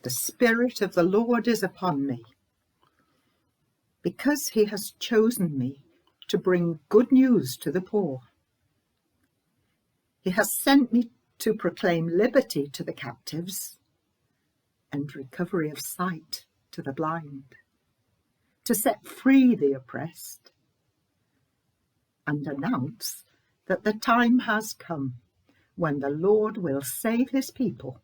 The Spirit of the Lord is upon me, because he has chosen me to bring good news to the poor. He has sent me to proclaim liberty to the captives and recovery of sight to the blind, to set free the oppressed, and announce that the time has come when the Lord will save his people.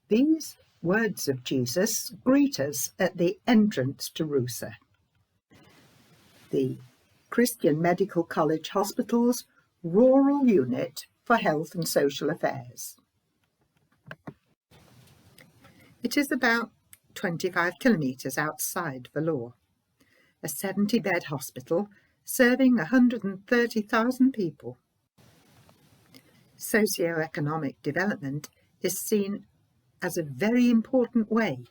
These words of Jesus greet us at the entrance to Ruhsa, the Christian Medical College Hospital's rural unit for health and social affairs. It is about 25 kilometres outside Vellore, a 70-bed hospital serving 130,000 people. Socio-economic development is seen as a very important way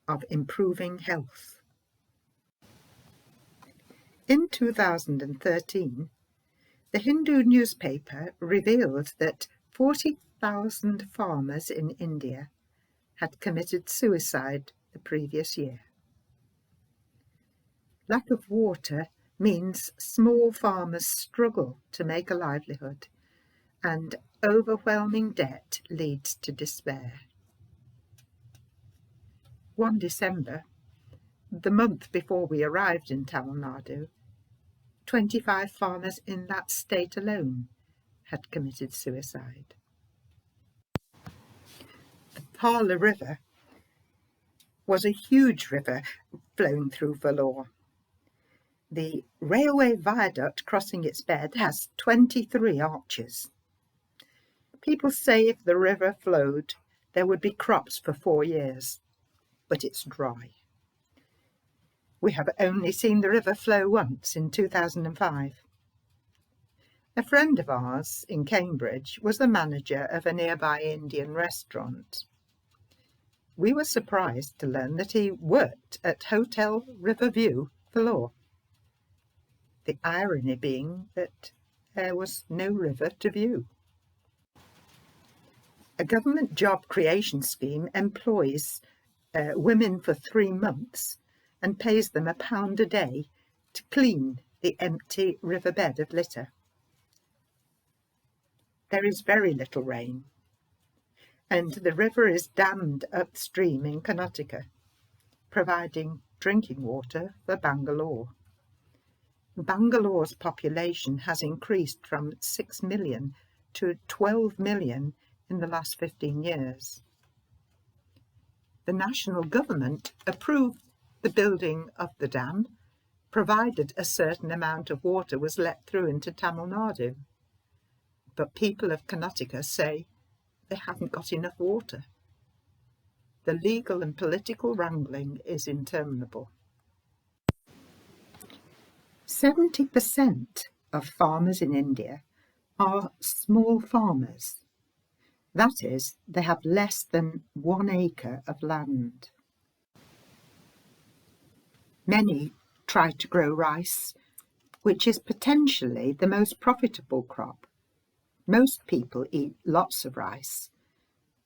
of improving health. In 2013, the Hindu newspaper revealed that 40,000 farmers in India had committed suicide the previous year. Lack of water means small farmers struggle to make a livelihood, and overwhelming debt leads to despair. One December, the month before we arrived in Tamil Nadu, 25 farmers in that state alone had committed suicide. The Parla River was a huge river flowing through Vellore. The railway viaduct crossing its bed has 23 arches. People say if the river flowed, there would be crops for 4 years, but it's dry. We have only seen the river flow once in 2005. A friend of ours in Cambridge was the manager of a nearby Indian restaurant. We were surprised to learn that he worked at Hotel Riverview, Vellore. The irony being that there was no river to view. A government job creation scheme employs women for 3 months and pays them £1 a day to clean the empty riverbed of litter. There is very little rain, and the river is dammed upstream in Karnataka, providing drinking water for Bangalore. Bangalore's population has increased from 6 million to 12 million in the last 15 years. The national government approved the building of the dam, provided a certain amount of water was let through into Tamil Nadu. But people of Karnataka say they haven't got enough water. The legal and political wrangling is interminable. 70% of farmers in India are small farmers. That is, they have less than 1 acre of land. Many try to grow rice, which is potentially the most profitable crop. Most people eat lots of rice,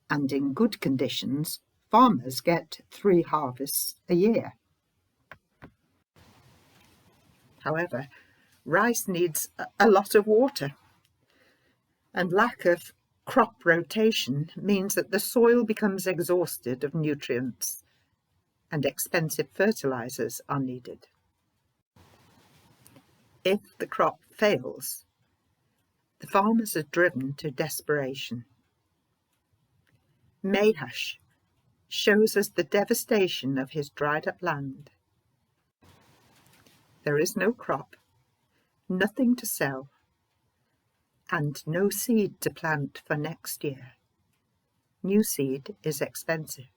and in good conditions, farmers get 3 harvests a year. However, rice needs a lot of water, and lack of crop rotation means that the soil becomes exhausted of nutrients and expensive fertilizers are needed. If the crop fails, the farmers are driven to desperation. Mahesh shows us the devastation of his dried up land. There is no crop, nothing to sell, and no seed to plant for next year. New seed is expensive.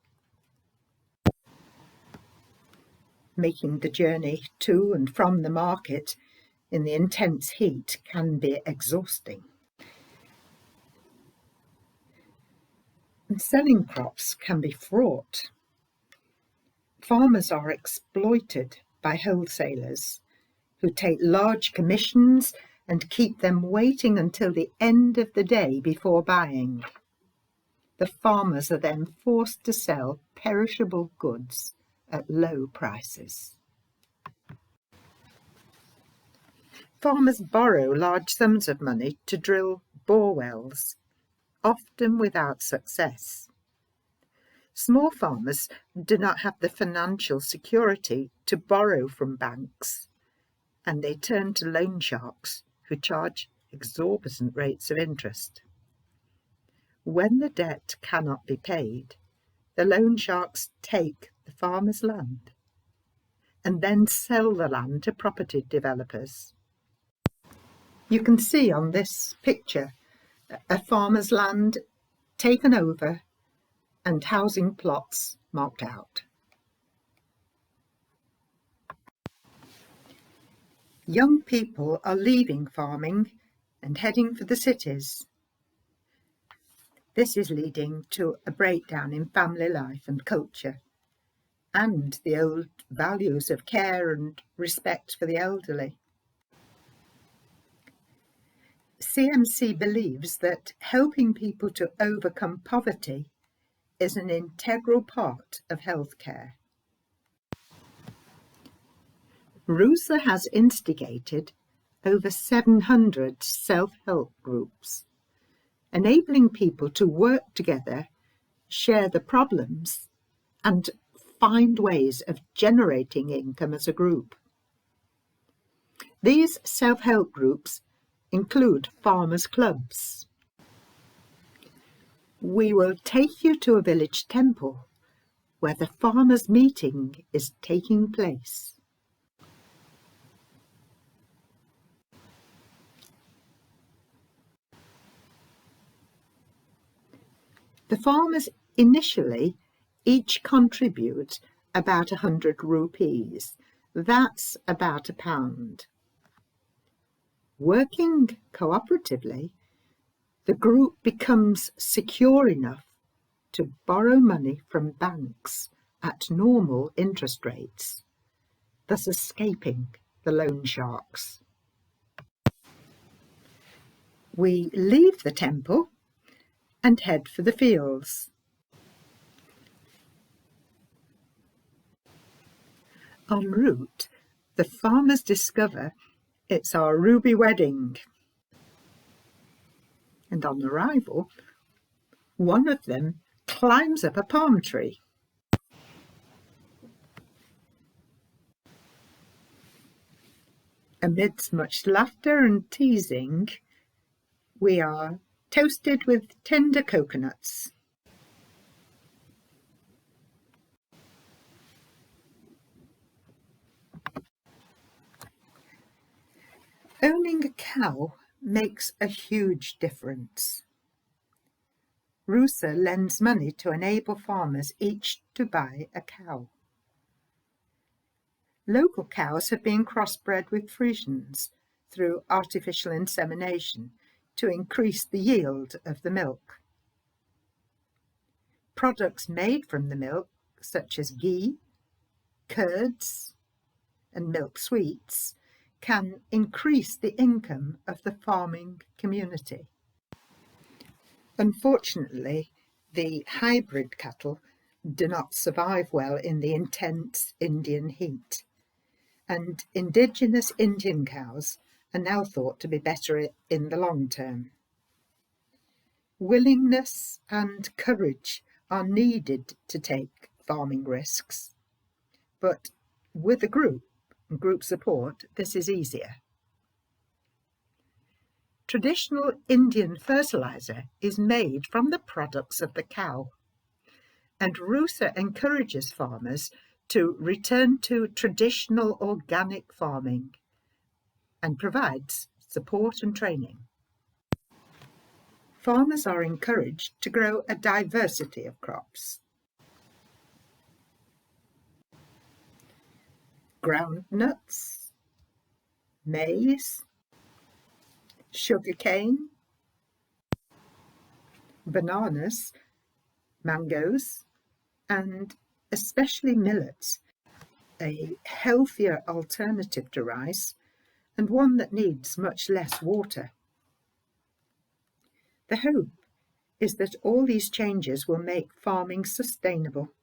Making the journey to and from the market in the intense heat can be exhausting. And selling crops can be fraught. Farmers are exploited by wholesalers who take large commissions and keep them waiting until the end of the day before buying. The farmers are then forced to sell perishable goods at low prices. Farmers borrow large sums of money to drill bore wells, often without success. Small farmers do not have the financial security to borrow from banks, and they turn to loan sharks who charge exorbitant rates of interest. When the debt cannot be paid, the loan sharks take the farmer's land and then sell the land to property developers. You can see on this picture a farmer's land taken over and housing plots marked out. Young people are leaving farming and heading for the cities. This is leading to a breakdown in family life and culture, and the old values of care and respect for the elderly. CMC believes that helping people to overcome poverty is an integral part of healthcare. Ruhsa has instigated over 700 self-help groups, enabling people to work together, share the problems, and find ways of generating income as a group. These self-help groups include farmers' clubs. We will take you to a village temple where the farmers' meeting is taking place. The farmers initially each contribute about 100 rupees. That's about £1. Working cooperatively, the group becomes secure enough to borrow money from banks at normal interest rates, thus escaping the loan sharks. We leave the temple and head for the fields. En route, the farmers discover it's our ruby wedding. And on arrival, one of them climbs up a palm tree. Amidst much laughter and teasing, we are toasted with tender coconuts. Owning a cow makes a huge difference. Ruhsa lends money to enable farmers each to buy a cow. Local cows have been crossbred with Frisians through artificial insemination to increase the yield of the milk. Products made from the milk, such as ghee, curds, and milk sweets, can increase the income of the farming community. Unfortunately, the hybrid cattle do not survive well in the intense Indian heat, and indigenous Indian cows are now thought to be better in the long term. Willingness and courage are needed to take farming risks, but with a group support, this is easier. Traditional Indian fertilizer is made from the products of the cow, and Ruhsa encourages farmers to return to traditional organic farming and provides support and training. Farmers are encouraged to grow a diversity of crops. Groundnuts, maize, sugarcane, bananas, mangoes, and especially millets, a healthier alternative to rice and one that needs much less water. The hope is that all these changes will make farming sustainable,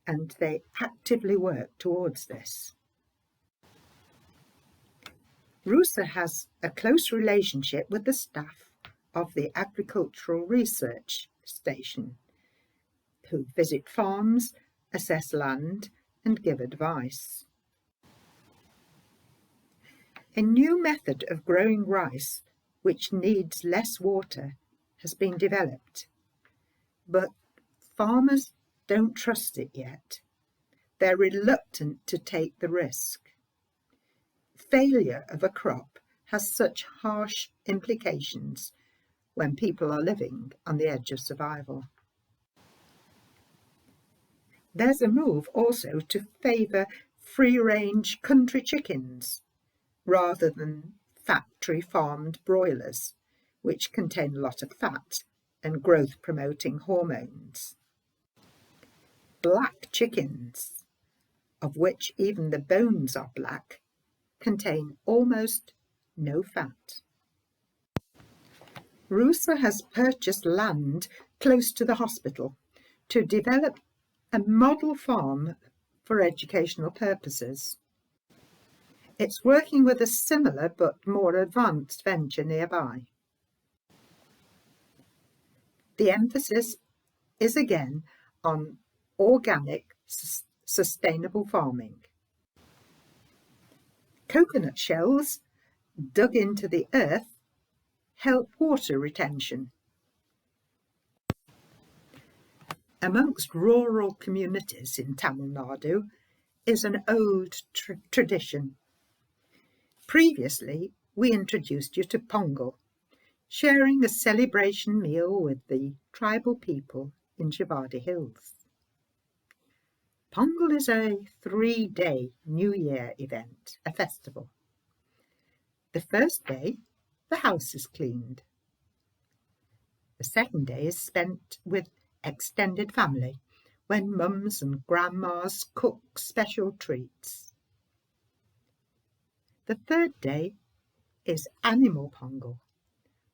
and they actively work towards this. Ruhsa has a close relationship with the staff of the Agricultural Research Station, who visit farms, assess land, and give advice. A new method of growing rice, which needs less water, has been developed, but farmers don't trust it yet. They're reluctant to take the risk. Failure of a crop has such harsh implications when people are living on the edge of survival. There's a move also to favour free-range country chickens rather than factory-farmed broilers, which contain a lot of fat and growth-promoting hormones. Black chickens, of which even the bones are black, contain almost no fat. Ruhsa has purchased land close to the hospital to develop a model farm for educational purposes. It's working with a similar but more advanced venture nearby. The emphasis is again on organic, sustainable farming. Coconut shells dug into the earth help water retention. Amongst rural communities in Tamil Nadu is an old tradition. Previously, we introduced you to Pongal, sharing a celebration meal with the tribal people in Javadi Hills. Pongal is a 3-day New Year event, a festival. The first day, the house is cleaned. The second day is spent with extended family, when mums and grandmas cook special treats. The third day is Animal Pongal,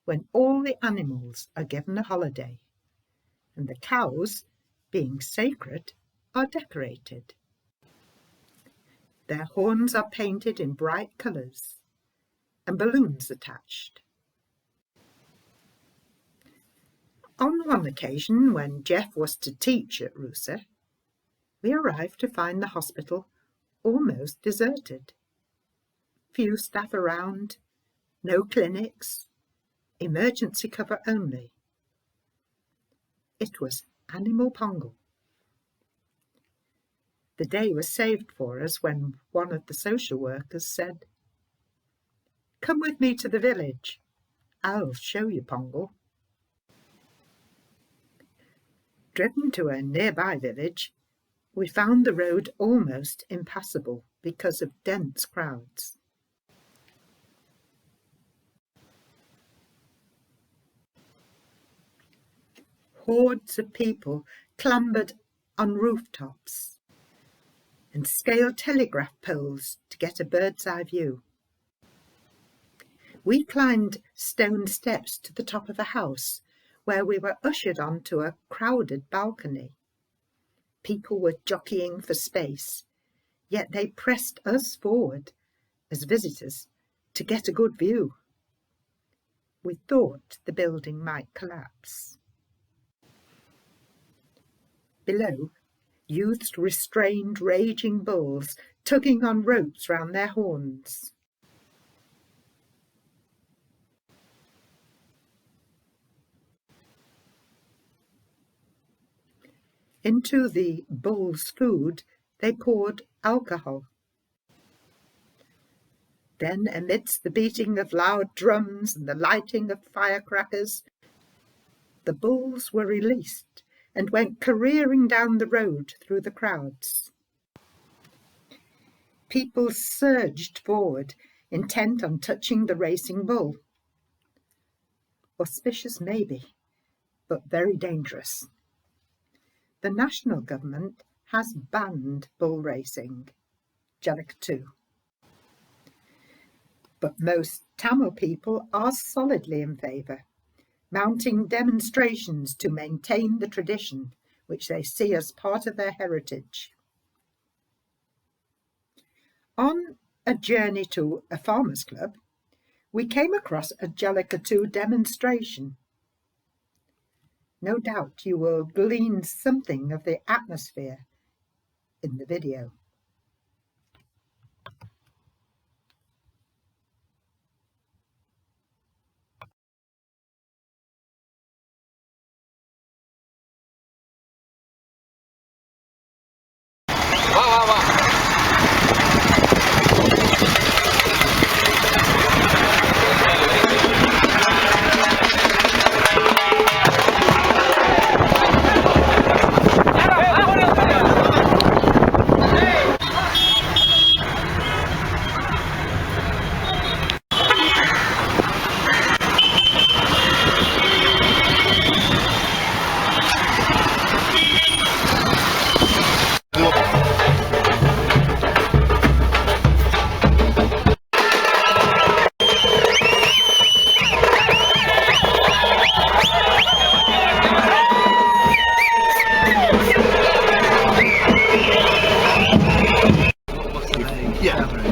when all the animals are given a holiday, and the cows, being sacred, are decorated. Their horns are painted in bright colours and balloons attached. On one occasion, when Geoff was to teach at Ruhsa, we arrived to find the hospital almost deserted. Few staff around, no clinics, emergency cover only. It was Animal Pongal. The day was saved for us when one of the social workers said, "Come with me to the village. I'll show you Pongal." Driven to a nearby village, we found the road almost impassable because of dense crowds. Hordes of people clambered on rooftops and scaled telegraph poles to get a bird's-eye view. We climbed stone steps to the top of a house, where we were ushered onto a crowded balcony. People were jockeying for space, yet they pressed us forward as visitors to get a good view. We thought the building might collapse. Below, youths restrained raging bulls, tugging on ropes round their horns. Into the bull's food they poured alcohol. Then, amidst the beating of loud drums and the lighting of firecrackers, the bulls were released and went careering down the road through the crowds. People surged forward, intent on touching the racing bull. Auspicious maybe, but very dangerous. The national government has banned bull racing, Janak 2. But most Tamil people are solidly in favour. mounting demonstrations to maintain the tradition, which they see as part of their heritage. On a journey to a farmers' club, we came across a Jallikattu demonstration. No doubt you will glean something of the atmosphere in the video.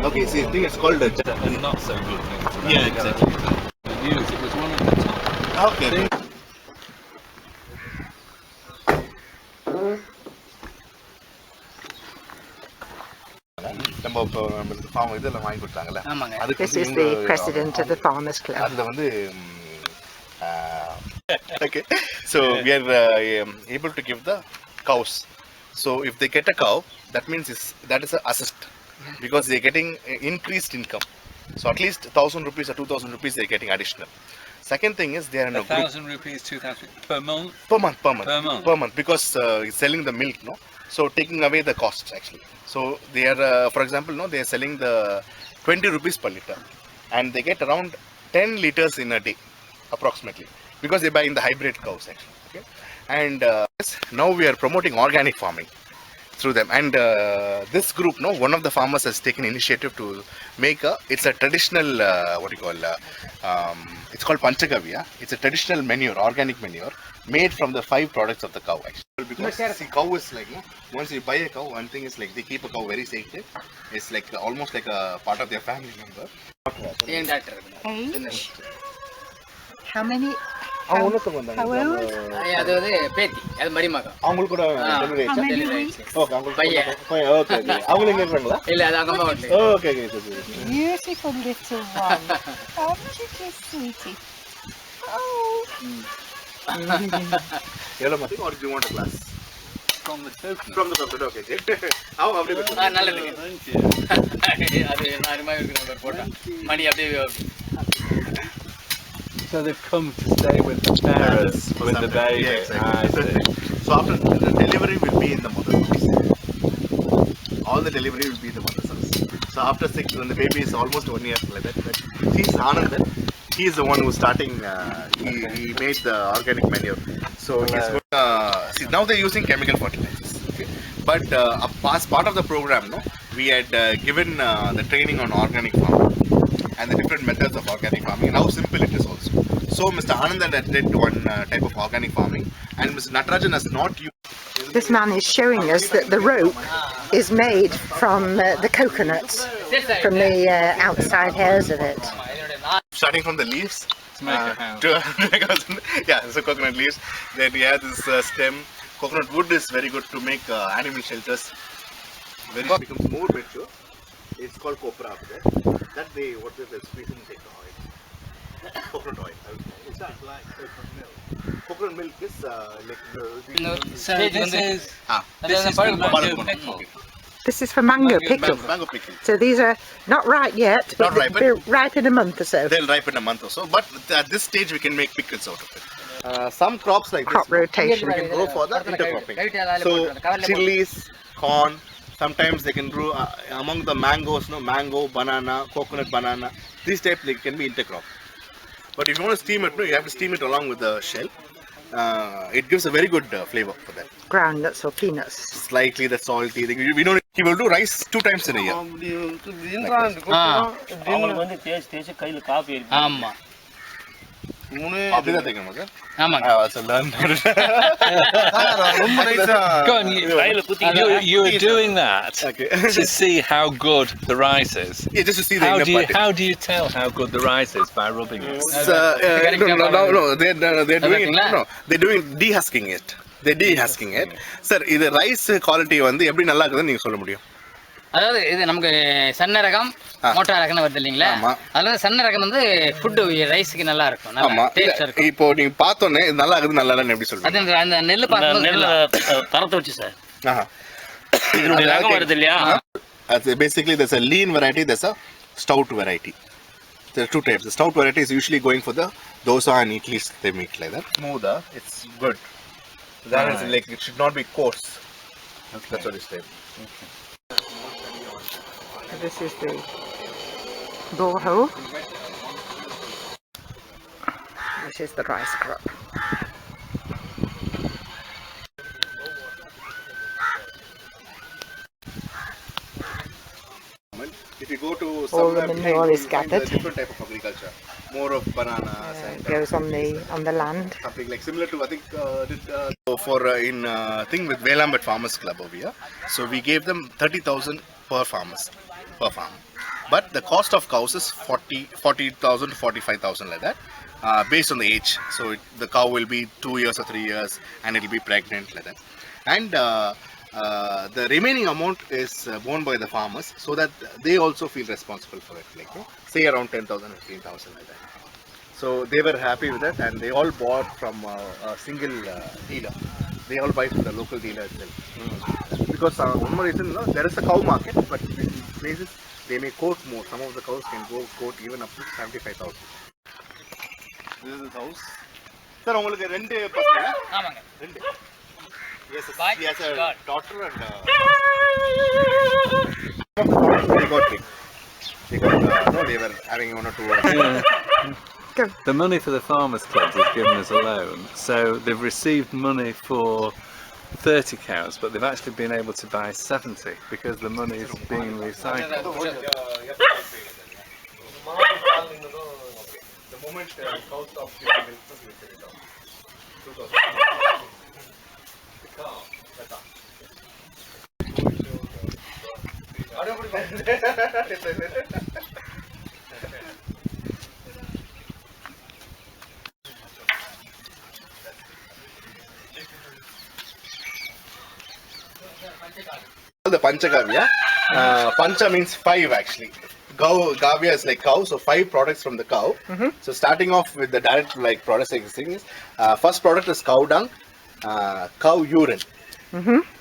Okay, see, I think it's called a not so good thing. Yeah, exactly. It was one of the top. Okay. This is the president of the farmers' club. Okay, so we are able to give the cows. So if they get a cow, that means that is an assist, because they are getting increased income. So at least 1,000 rupees or 2,000 rupees they are getting additional. Second thing is they are in a 1,000 rupees, 2,000 per month. Per month, because it's selling the milk, no. So taking away the costs actually. So they are, for example, no, they are selling the 20 rupees per liter, and they get around 10 liters in a day, approximately, because they buy in the hybrid cows actually. Okay, and now we are promoting organic farming through them, and this group, no, one of the farmers has taken initiative to make it's a traditional it's called Panchagavya. It's a traditional manure, organic manure, made from the 5 products of the cow actually. Because see, cow is like, once you buy a cow, one thing is like they keep a cow very sacred. It's like almost like a part of their family member. Age? How many? How old? How many weeks? Beautiful little one. Oh, she's a sweetie. Oh. Or do you want a glass? From the coconut. From the coconut, okay. How have you been? So they've come to stay with the parents, with the baby. Yeah, exactly. So after the delivery will be in the mother's house. All the delivery will be in the mother's house. So after 6, when the baby is almost 1 year like that, he's Anandan. He is the one who's starting. He made the organic manure. So he's going. See, now they're using chemical fertilizers. Okay? But as part of the program, no, we had given the training on organic farming and the different methods of organic farming and how simple it is also. So Mr. Anandan had did one type of organic farming, and Mr. Natarajan has not used. This man is showing us that the rope is made from the coconuts, from the outside hairs of it. Starting from the leaves To make a house. Yeah, so coconut leaves. Then we have this stem. Coconut wood is very good to make animal shelters. When it becomes more mature, it's called copra up there. That they what they squeeze and take the oil. Coconut oil. It's not like coconut milk. Coconut milk is So this is mango pickle. This is for mango pickle. Mango pickle. So these are not ripe yet, but Not ripe, they'll ripe in a month or so. They'll ripen a month or so, but at this stage we can make pickles out of it. Some crops like Crop this, rotation. we can grow for the intercropping. So chilies, corn, sometimes they can grow among the mangoes, no, mango, banana, coconut banana. These types they can be intercrop. But if you want to steam it, no, you have to steam it along with the shell. It gives a very good flavor for that. Groundnuts or peanuts. Slightly the salty. We don't. He will do rice 2 times in a year. அப்படிதான் தேய்க்கணுமா sir? ஆமாங்க. Go on, you are doing that to see how good the rice is. Yeah, just to see the inner part. How do you tell how good the rice is by rubbing it? No, they're doing de-husking it. They're de-husking it. Sir, இது rice quality வந்து எப்படி நல்லா இருக்குதுன்னு நீங்க சொல்ல முடியும்? அதாவது இது நமக்கு சன்ன ரகம் மோட்டா ரகம்னு வருது இல்லைங்களா? அதனால சன்ன ரகம் வந்து ஃபுட் ரைஸ்க்கு நல்லா இருக்கும். நல்லா டேஸ்டா இருக்கும். இப்போ நீங்க பார்த்தோனே இது நல்லா இருக்குது நல்லா இல்லன்னு எப்படி சொல்றீங்க? அது அந்த நெல் பார்க்கும்போது நெல்ல தரத்தை வச்சு சார். இதனுடைய ரகம் வருது இல்லையா? Basically there's a lean variety, there's a stout variety. There are two types. The stout variety is usually going for the dosa and idlis they make like that. Smoother, it's good. That is like it should not be coarse. Okay. That's what it's saying. Okay. This is the borehole. This is the rice crop. If you go to all the manure is gathered. Different type of agriculture, more of bananas. And goes on the land. Something like similar to I think in thing with Velambat Farmers Club over here. So we gave them 30,000 per farmers per farm. But the cost of cows is 40,000 to 45,000 like that, based on the age. So the cow will be 2 years or 3 years, and it will be pregnant like that. And the remaining amount is borne by the farmers, so that they also feel responsible for it. Like say around 10,000 or 15,000 like that. So they were happy with that, and they all bought from a single dealer. They all buy from the local dealer itself. Because one more reason, there is a cow market, but in places they may quote more. Some of the cows can go quote even up to 75,000. This is the house. Sir, உங்களுக்கு ரெண்டு பசங்க? ஆமாங்க. ரெண்டு. Yes, he has a daughter and they got big. They were having 1 or 2. The money for the Farmers Club is given as a loan, so they've received money for 30 cows, but they've actually been able to buy 70 because the money is being recycled. The moment cow stops giving milk, we set it off. 2,000. The Panchagavya. Pancha means 5 actually. Gavya is like cow, so 5 products from the cow. So starting off with the direct like products existing is first product is cow dung, cow urine.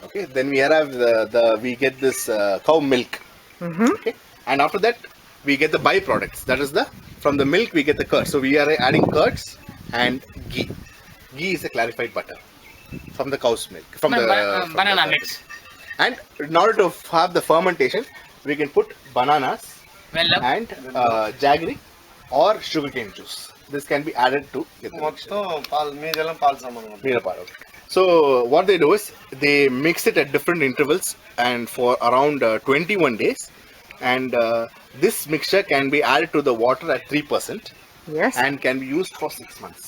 Okay, then we have we get this cow milk. Okay, and after that we get the byproducts. That is from the milk we get the curd. So we are adding curds and ghee. Ghee is a clarified butter from the cow's milk. From the banana mix. And in order to have the fermentation, we can put bananas and jaggery or sugarcane juice. This can be added to it. So what they do is they mix it at different intervals and for around 21 days, and this mixture can be added to the water at 3%. Yes. And can be used for 6 months.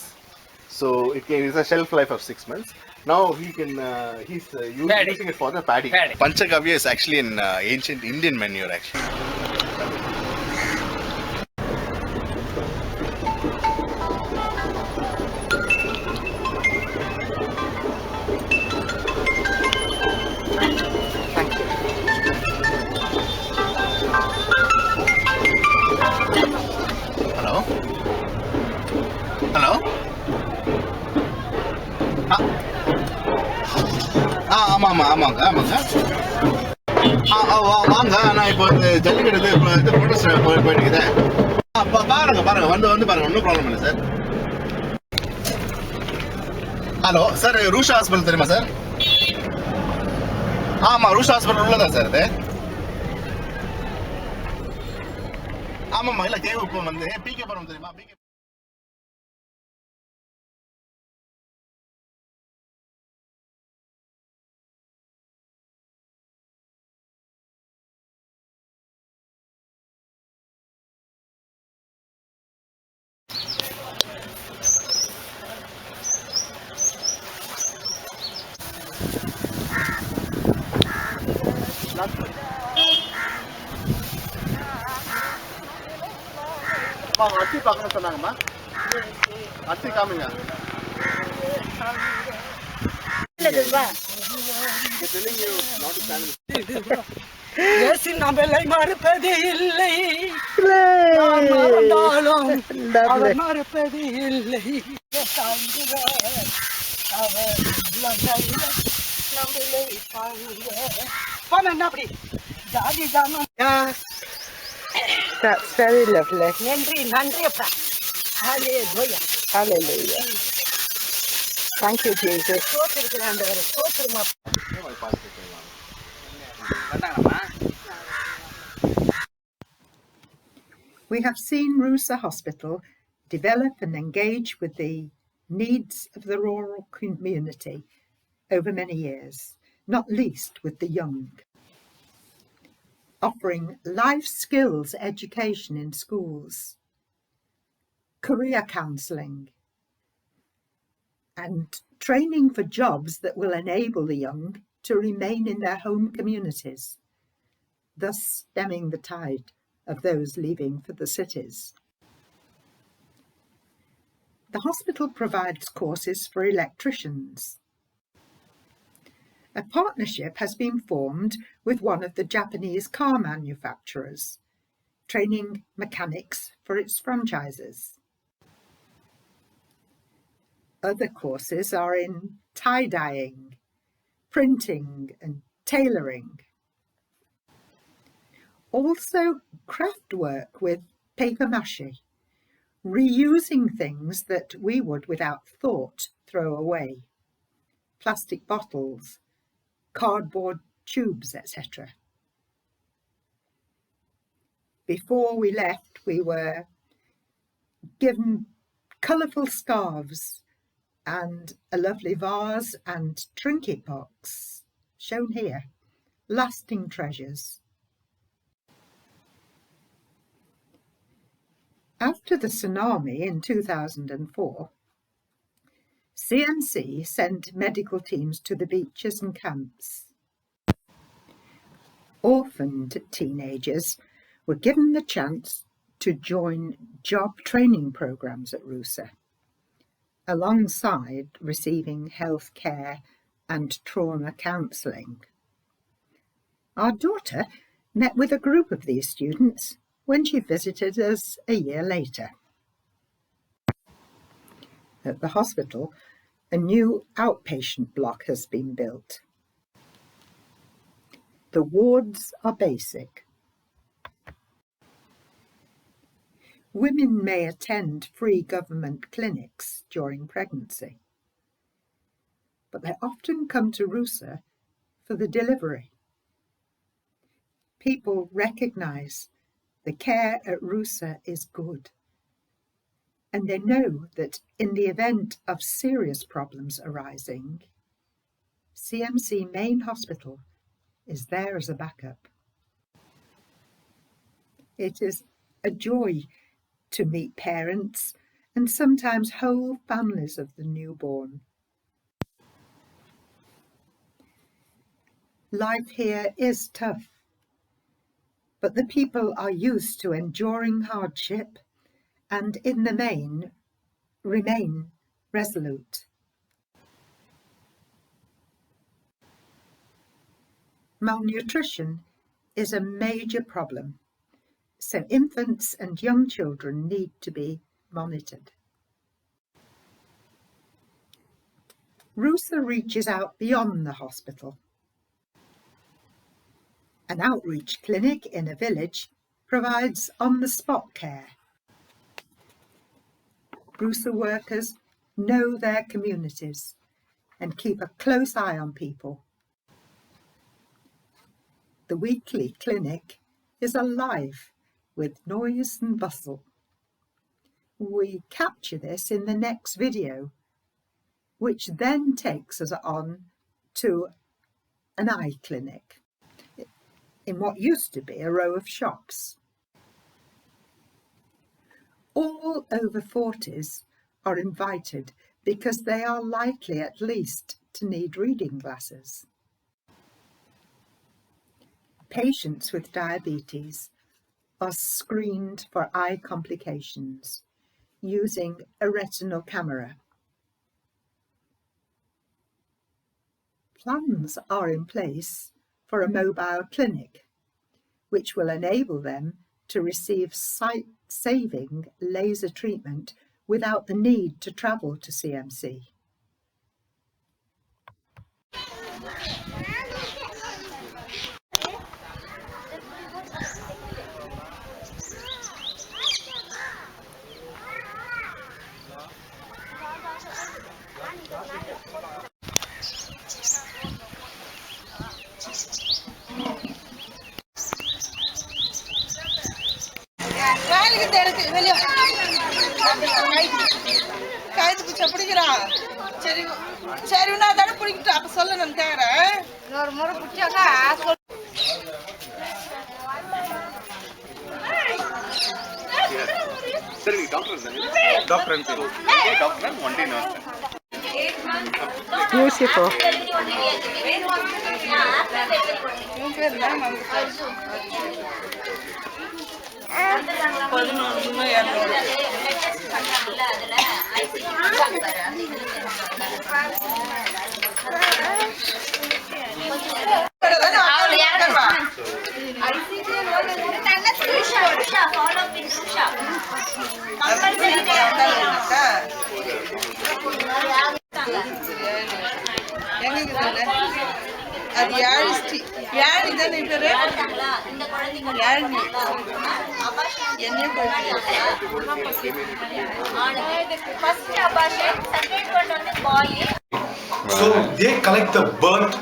So it is a shelf life of 6 months. Now he can he's using it for the paddy. Panchagavya is actually an ancient Indian manure actually. ஆமாங்க வாங்க நான் இப்போ இந்த ஜல்லிக்கட்டு இது protest போயிட்டு இருக்கேன். பாருங்க வந்து பாருங்க, ஒன்றும் ப்ராப்ளம் இல்லை சார். ஹலோ சார், ரூஷா ஹாஸ்பிட்டல் தெரியுமா சார்? ஆமாம், ரூஷா ஹாஸ்பிட்டல் உள்ளதா சார் இது? ஆமாம்மா, இல்லை கேவ் இப்போ வந்து பிகே படம் தெரியுமா? பிகே அத்தி பார்க்கணும்னு சொன்னாங்கம்மா. அத்தி காமிங்க. நம்மளை மறுப்பது இல்லை, மறந்தாலும் அவர் மறுப்பது இல்லை. அப்படி That's very lovely. நன்றி நன்றி அப்பா. Hallelujah. Hallelujah. Thank you, Jesus. சோத்திருக்கிற ஆண்டவரே, சோத்திரமா. We have seen Ruhsa Hospital develop and engage with the needs of the rural community over many years, not least with the young, offering life skills education in schools, career counselling, and training for jobs that will enable the young to remain in their home communities, thus stemming the tide of those leaving for the cities. The hospital provides courses for electricians. A partnership has been formed with one of the Japanese car manufacturers, training mechanics for its franchises. Other courses are in tie-dyeing, printing and tailoring. Also craft work with paper mache, reusing things that we would without thought throw away, plastic bottles, cardboard tubes, etc. Before we left, we were given colourful scarves and a lovely vase and trinket box, shown here, lasting treasures. After the tsunami in 2004, CMC sent medical teams to the beaches and camps. Orphaned teenagers were given the chance to join job training programs at Ruhsa, alongside receiving health care and trauma counselling. Our daughter met with a group of these students when she visited us a year later. At the hospital, a new outpatient block has been built. The wards are basic. Women may attend free government clinics during pregnancy, but they often come to Ruhsa for the delivery. People recognise the care at Ruhsa is good, and they know that in the event of serious problems arising, CMC Main Hospital is there as a backup. It is a joy to meet parents and sometimes whole families of the newborn. Life here is tough, but the people are used to enduring hardship and in the main remain resolute. Malnutrition is a major problem, so infants and young children need to be monitored. Ruhsa reaches out beyond the hospital. An outreach clinic in a village provides on-the-spot care. Ruhsa workers know their communities and keep a close eye on people. The weekly clinic is alive with noise and bustle. We capture this in the next video, which then takes us on to an eye clinic in what used to be a row of shops. All over 40s are invited because they are likely at least to need reading glasses. Patients with diabetes are screened for eye complications using a retinal camera. Plans are in place for a mobile clinic, which will enable them to receive sight-saving laser treatment without the need to travel to CMC. Doctor and doctor and one day nurse. Beautiful. So they collect the birth,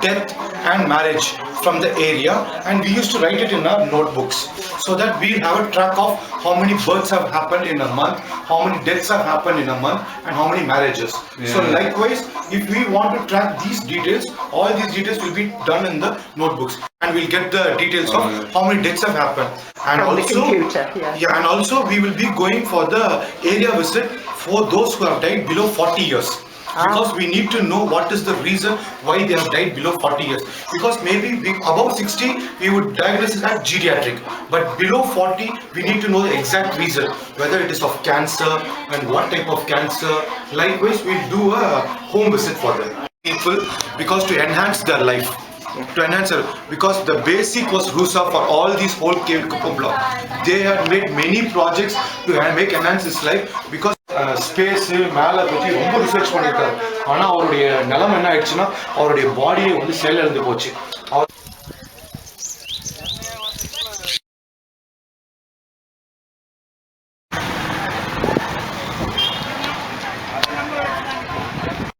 death and marriage from the area, and we used to write it in our notebooks so that we have a track of how many births have happened in a month, how many deaths have happened in a month, and how many marriages. So likewise, if we want to track these details, all these details will be done in the notebooks, and we'll get the details of how many deaths have happened. And From also, the computer, yeah. and also we will be going for the area visit for those who have died below 40 years. Because we need to know what is the reason why they have died below 40 years. Because maybe above 60, we would diagnose it as geriatric. But below 40, we need to know the exact reason, whether it is of cancer and what type of cancer. Likewise, we'll do a home visit for them. People, because to enhance their life. To enhance it, because the basic was Ruhsa for all these whole cave block. They had made many projects to make enhance his life, because space மேலே பற்றி ரொம்ப research பண்ணியிருக்காரு. ஆனால் அவருடைய நிலைமை என்ன ஆயிடுச்சுன்னா அவருடைய பாடியை வந்து செயல் இழந்து போச்சு.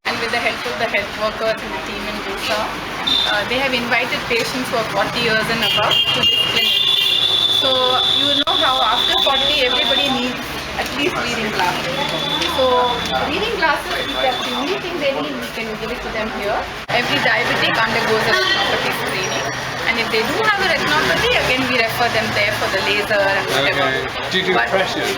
And with the help of the health workers and the team in Ruhsa, they have invited patients who are 40 years and above to this clinic. So you know how after 40 everybody needs at least reading glasses. So reading glasses is the only thing they need, we can give it to them here. Every diabetic undergoes a retinopathy screening, and if they do have a retinopathy, again we refer them there for the laser and whatever. Do you do pressures?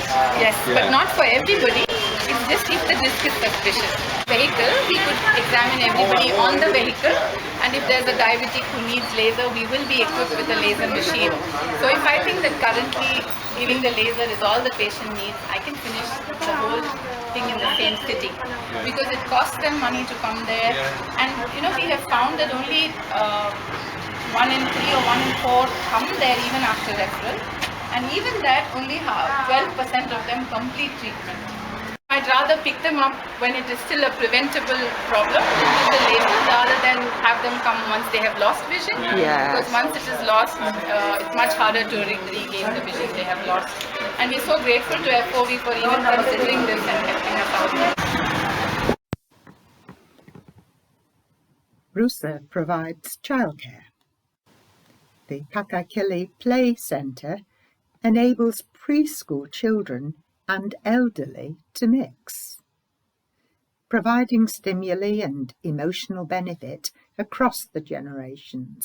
Yes, but not for everybody. It's just if the disc is suspicious. Vehicle, we could examine everybody on the vehicle, and if there's a diabetic who needs laser, we will be equipped with a laser machine. So if I think that currently giving the laser is all the patient needs, I can finish the whole thing in the same sitting, because it costs them money to come there. And you know, we have found that only 1 in 3 or 1 in 4 come there even after referral, and even that only 12% of them complete treatment. I'd rather pick them up when it is still a preventable problem with the laser, rather than have them come once they have lost vision. Yes. Because once it is lost, it's much harder to regain the vision they have lost. And we're so grateful to FOV for even considering this and helping us out. Ruhsa provides childcare. The Pachaikili Play Centre enables preschool children and elderly to mix, providing stimuli and emotional benefit across the generations.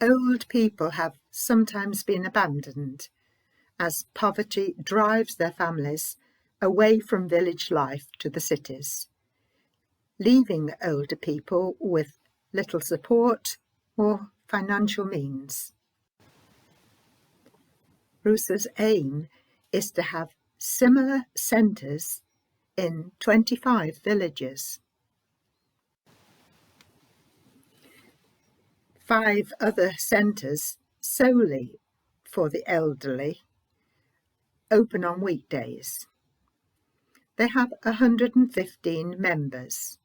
Old people have sometimes been abandoned as poverty drives their families away from village life to the cities, leaving older people with little support or financial means. Ruhsa's aim is to have similar centres in 25 villages. 5 other centres solely for the elderly open on weekdays. They have 115 members,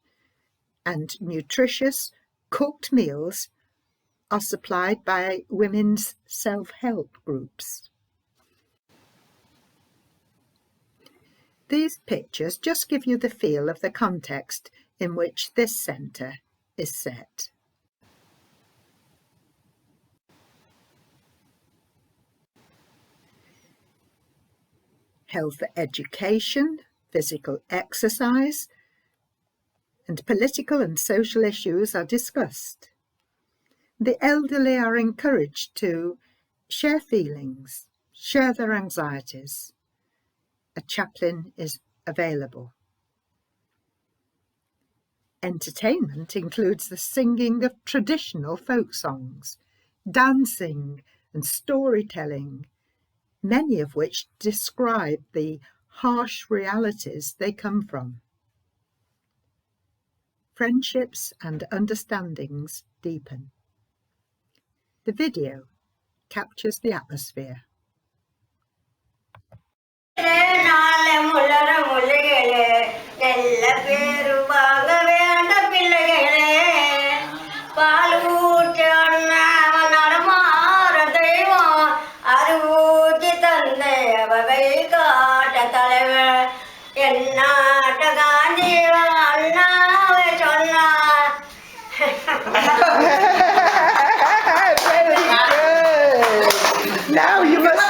and nutritious cooked meals are supplied by women's self-help groups. These pictures just give you the feel of the context in which this centre is set. Health education, physical exercise, and political and social issues are discussed. The elderly are encouraged to share feelings, share their anxieties. A chaplain is available. Entertainment includes the singing of traditional folk songs, dancing and storytelling, many of which describe the harsh realities they come from. Friendships and understandings deepen. The video captures the atmosphere. Now you must.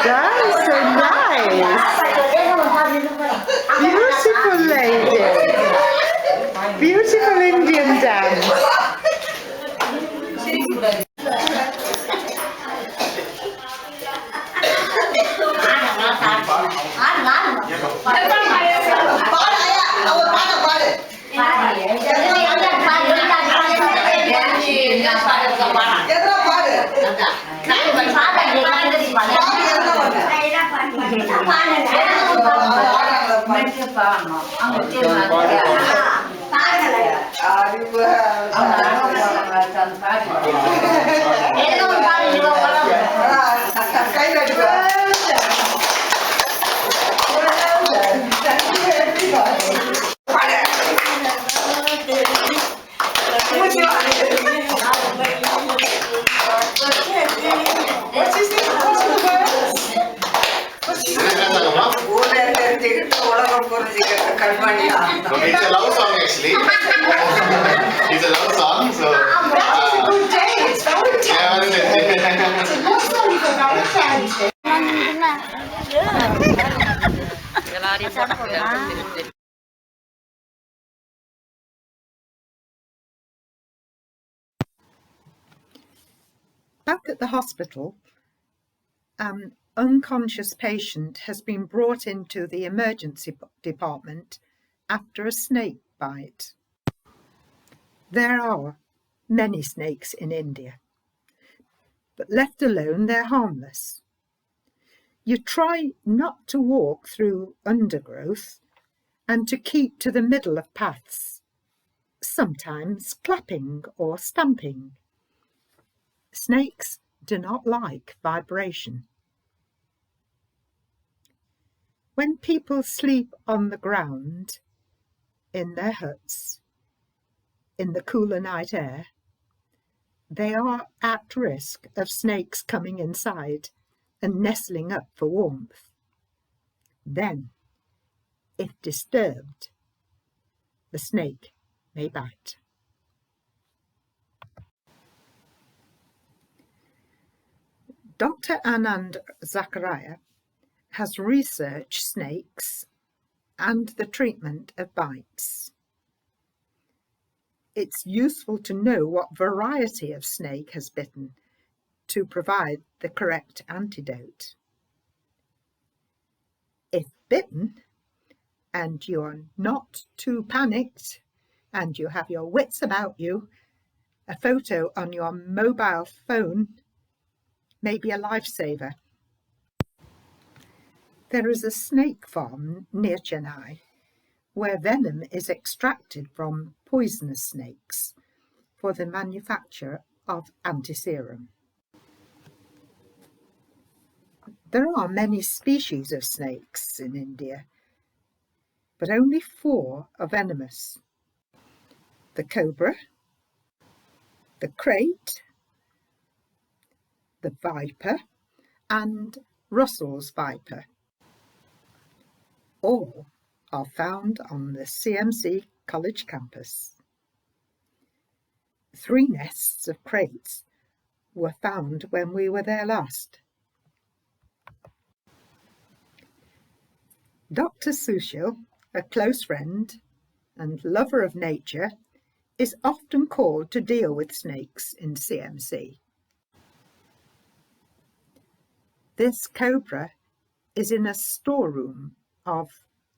That is so nice. Beautiful lady. Beautiful Indian dance. It's a love song actually. It's a love song, so. That's a good day. It's Valentine's Day. It's a love song for Valentine's Day. Back at the hospital, an unconscious patient has been brought into the emergency department after a snake bite. There are many snakes in India, but left alone they're harmless. You try not to walk through undergrowth and to keep to the middle of paths, sometimes clapping or stamping. Snakes do not like vibration. When people sleep on the ground, in their huts, in the cooler night air, they are at risk of snakes coming inside and nestling up for warmth. Then, if disturbed, the snake may bite. Dr. Anand Zakaria has researched snakes and the treatment of bites. It's useful to know what variety of snake has bitten to provide the correct antidote. If bitten, and you're not too panicked, and you have your wits about you, a photo on your mobile phone may be a lifesaver. There is a snake farm near Chennai where venom is extracted from poisonous snakes for the manufacture of antiserum. There are many species of snakes in India, but only 4 are venomous: the cobra, the krait, the viper, and Russell's viper. All are found on the CMC College campus. 3 nests of kraits were found when we were there last. Dr. Sushil, a close friend and lover of nature, is often called to deal with snakes in CMC. This cobra is in a storeroom of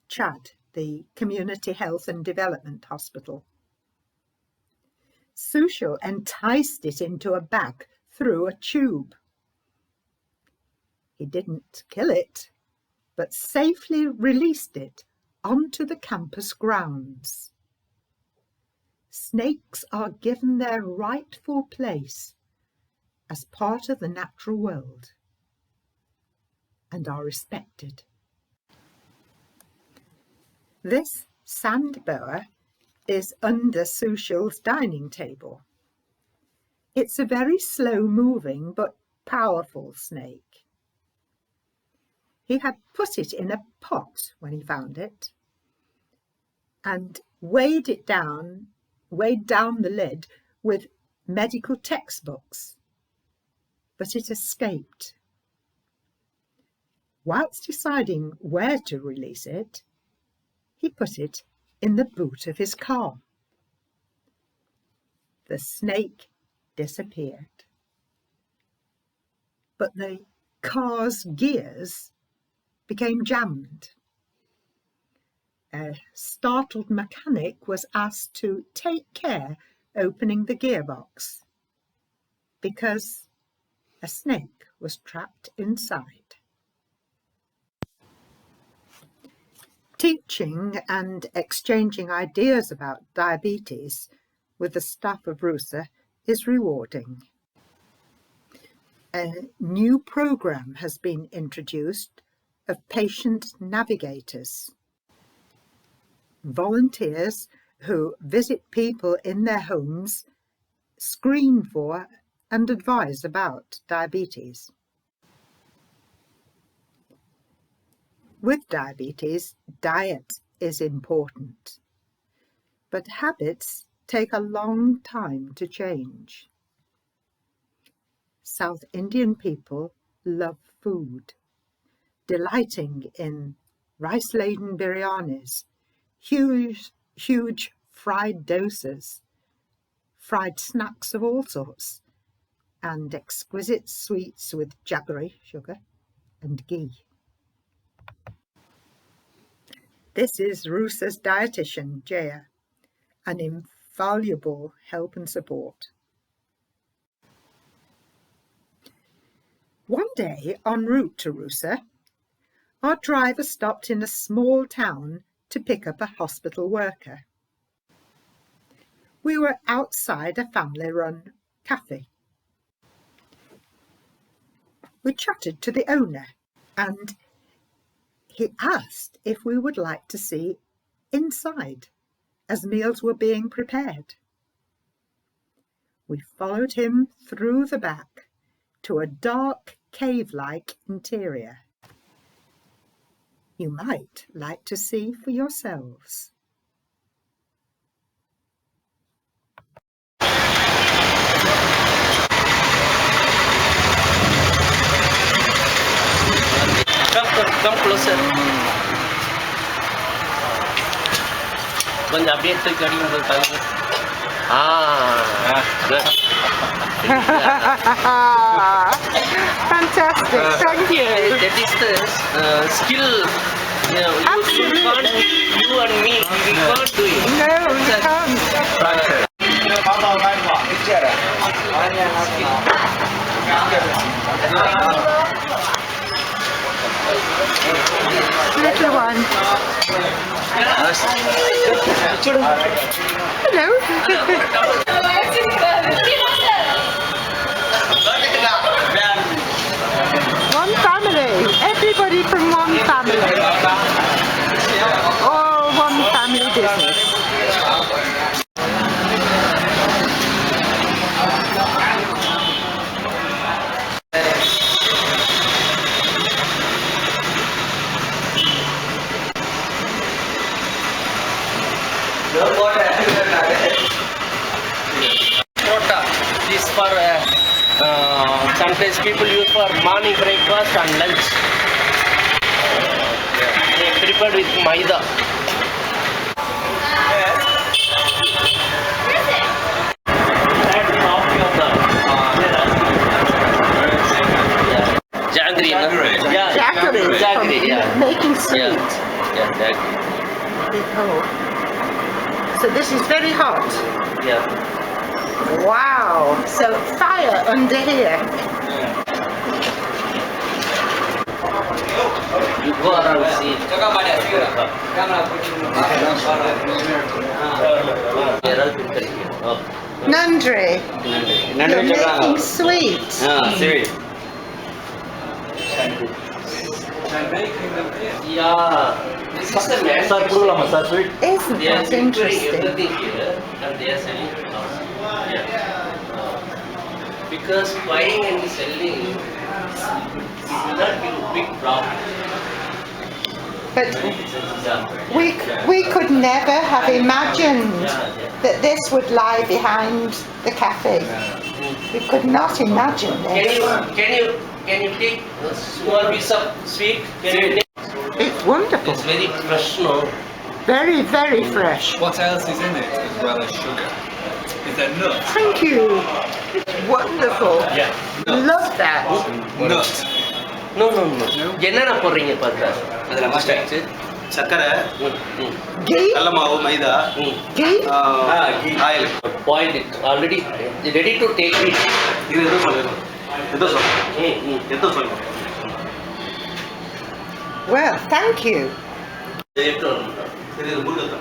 CHAD, the Community Health and Development Hospital. Sushil enticed it into a bag through a tube. He didn't kill it, but safely released it onto the campus grounds. Snakes are given their rightful place as part of the natural world and are respected. This sand boa is under Sushil's dining table. It's a very slow-moving but powerful snake. He had put it in a pot when he found it and weighed down the lid with medical textbooks, but it escaped. Whilst deciding where to release it, he put it in the boot of his car. The snake disappeared, but the car's gears became jammed. A startled mechanic was asked to take care opening the gearbox because a snake was trapped inside. Teaching and exchanging ideas about diabetes with the staff of Ruhsa is rewarding. A new program has been introduced of patient navigators. Volunteers who visit people in their homes, screen for and advise about diabetes. With diabetes, diet is important, but habits take a long time to change. South Indian people love food, delighting in rice-laden biryanis, huge fried dosas, fried snacks of all sorts, and exquisite sweets with jaggery, sugar, and ghee. This is Ruhsa's dietitian, Jaya, an invaluable help and support. One day, en route to Ruhsa, our driver stopped in a small town to pick up a hospital worker. We were outside a family-run cafe. We chatted to the owner, and he asked if we would like to see inside as meals were being prepared. We followed him through the back to a dark cave-like interior. You might like to see for yourselves. Come closer. கொஞ்சம் அப்படியே தூக்கி அடிக்கும் போது பாருங்க. Good. Fantastic, thank you. That is the skill. You and me, we can't do it. No, you can't. Little one. Hello. One family. Everybody from one family. All one family business. This for sometimes people use for morning breakfast and lunch. They prepared with maida. Jaggery. Yeah. Jaggery. Yeah. Making sweet. Yeah. Jaggery. Oh. So this is very hot. Yeah. Wow. So fire under here. You go around and see. Nandri. You're making sweet. Sweet. Yeah. This is the man. Isn't that interesting? Everything here and they are selling it also. Yeah. Because buying and selling is not a big problem. But we could never have imagined that this would lie behind the cafe. We could not imagine this. Can you take a small piece of sweet? It's wonderful. It's very fresh, no? Very, very fresh. What else is in it as well as sugar? Is there nuts? Thank you. It's wonderful. Yeah. Love that. Nut. No. என்னென்ன போடுறீங்க பாருங்க. அதில் mustard சர்க்கரை Ghee? கடல மாவு மைதா Ghee? Oil Boiled it already ready to take it. இது எதோ சொல்லுங்க Well, thank you. இது முருகை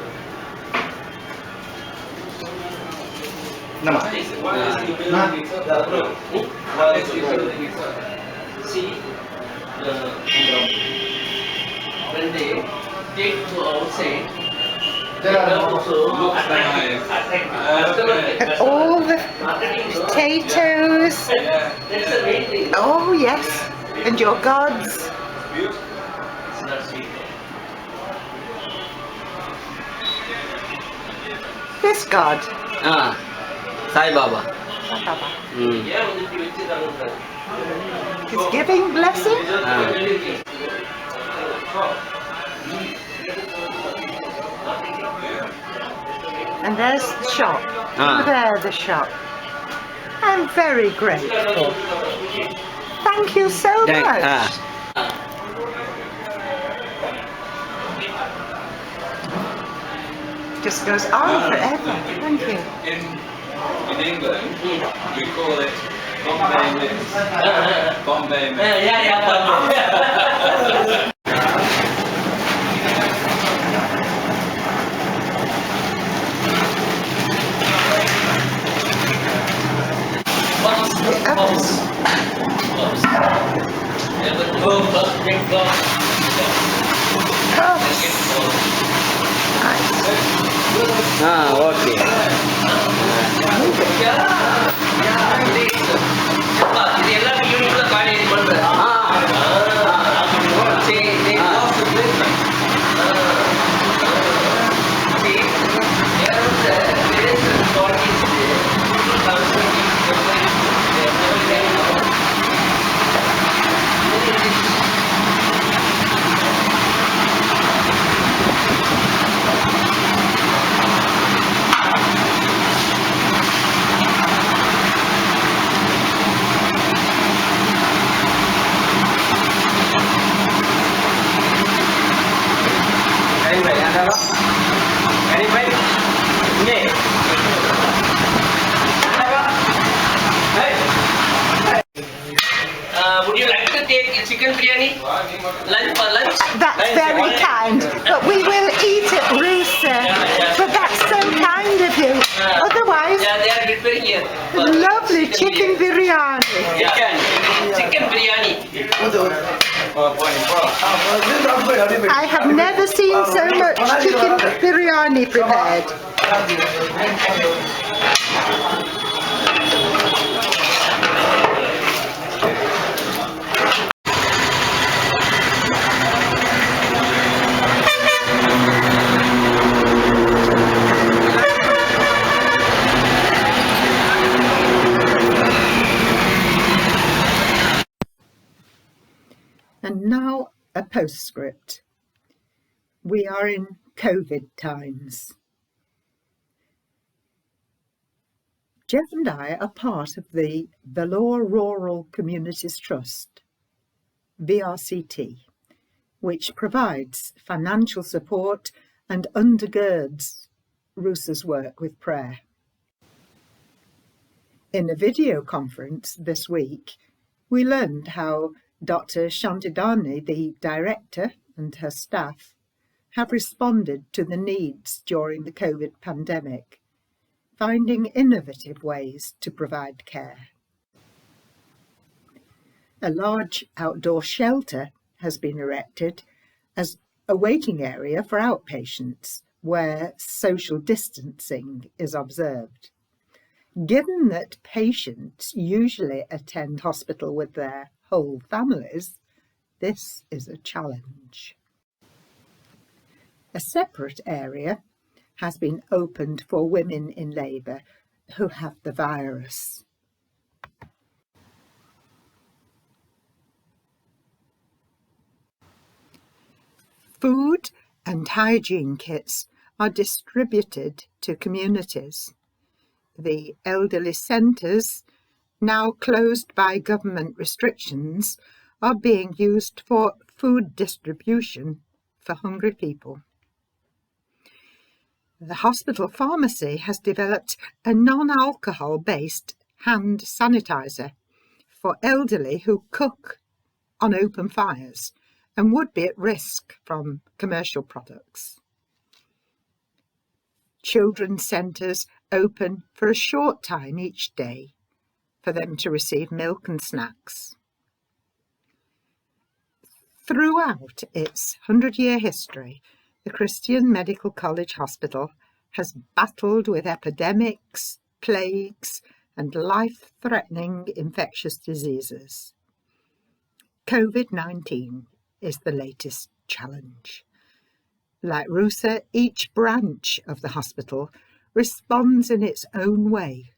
See, when they take to outside, they also And all the potatoes. That's the main thing. Oh, yes. And your gods. It's not sweet. This god. Sai Baba. He's giving blessing. And there's the shop. There, the shop. I'm very grateful. Thank you so much. Just goes on forever. Thank you. In England, we call it Bombay Mix. Bombay Mix. Okay. இது எல்லாமே யூனிட்ல college பண்றேன் That's very kind, but we will eat at Ruhsa. But that's so kind of you. Otherwise, they are preparing here. lovely chicken biryani. Chicken biryani. I have never seen so much chicken biryani prepared. And now a postscript. We are in COVID times. Geoff and I are part of the Vellore Rural Communities Trust, VRCT, which provides financial support and undergirds Ruhsa's work with prayer. In a video conference this week, we learned how Dr. Shantidani, the director, and her staff have responded to the needs during the COVID pandemic, finding innovative ways to provide care. A large outdoor shelter has been erected as a waiting area for outpatients where social distancing is observed. Given that patients usually attend hospital with their whole families, this is a challenge. A separate area has been opened for women in labour who have the virus. Food and hygiene kits are distributed to communities. The elderly centres, now closed by government restrictions, are being used for food distribution for hungry people. The hospital pharmacy has developed a non-alcohol-based hand sanitizer for elderly who cook on open fires and would be at risk from commercial products. Children's centres open for a short time each day for them to receive milk and snacks. Throughout its 100-year history, the Christian Medical College Hospital has battled with epidemics, plagues, and life-threatening infectious diseases. COVID-19 is the latest challenge. Like Ruhsa, each branch of the hospital responds in its own way,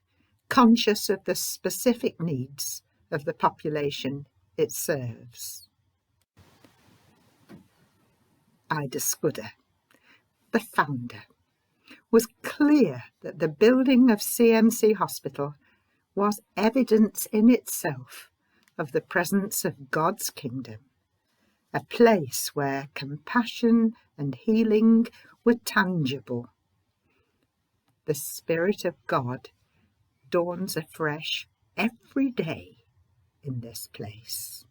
conscious of the specific needs of the population it serves. Ida Scudder, the founder, was clear that the building of CMC Hospital was evidence in itself of the presence of God's kingdom, a place where compassion and healing were tangible. The Spirit of God dawns afresh every day in this place.